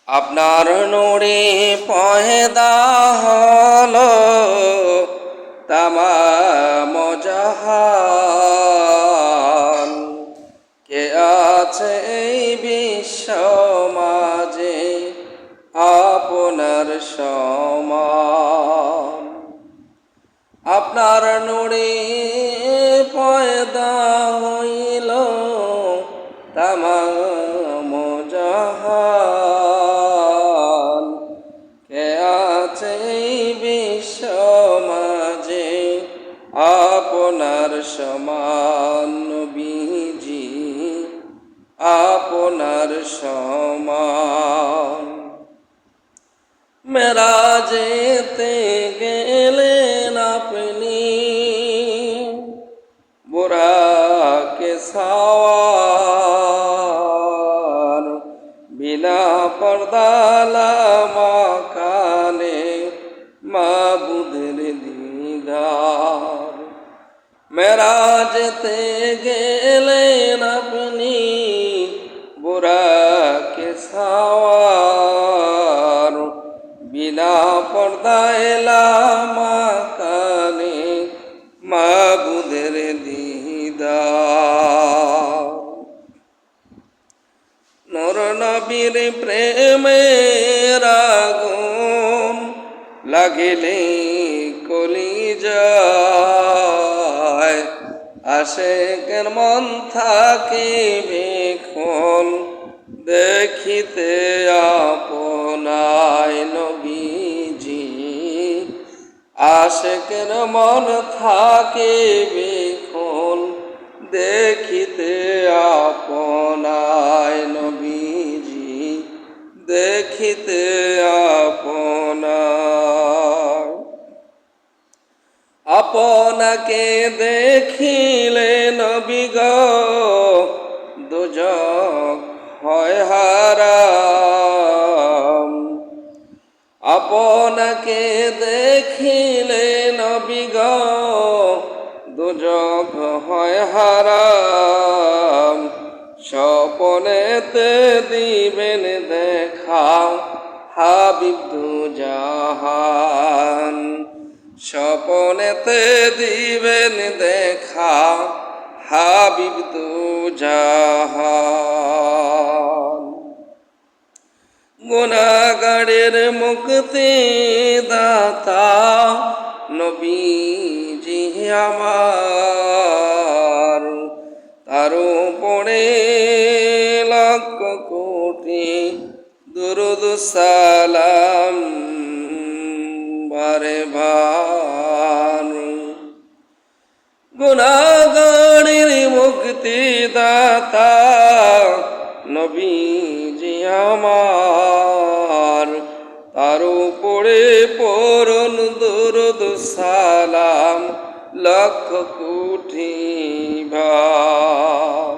আপনার নূরে পয়দা হলো তামাম জাহান। কে আছে এই বিশ্ব মাঝে আপনার সমান? আপনার নূরে পয়দা হইল তামাম জাহান। কে আছে এই বিশ্ব মাঝে আপনার সমান? নবীজি আপনার সমান। মেরাজেতে গেলেন আপনি বুরাকে সাওয়ার, বিনা পর্দা মাকানে মাবুদের দিদার। মেরাজেতে গেলেন আপনি বুরাকে সাওয়ার, বিনা পর্দায় মাকানে মাবুদের দিদার। নূর নবীর প্রেমের আগুন লাগিলে কলিজায়, আশিকের মন থাকিবে ক্ষণ দেখিতে আপনায়। নবীজি আশিকের মন থাকিবে ক্ষণ দেখিতে আপনায়। নবীজি দেখিতে আপনায়। আপনাকে দেখিলে নবী গো দোজখ হয় হারাম। আপনাকে দেখিলে নবী গো দোজখ হয় হারাম। স্বপনেতে দিবেন দেখা হাবিব দুজাহান। স্বপনেতে দিবেন দেখা হাবিব দুজাহান। গুনাহগারের মুক্তি দাতা নবীজি আমার, তার উপরে লাখ কোটি দুরূদ সালাম বারে বার। গুনাহগারের মুক্তি দাতা নবীজি আমার, তার উপরে পড়ুন দুরূদ সালাম লক্ষ কোটি বার।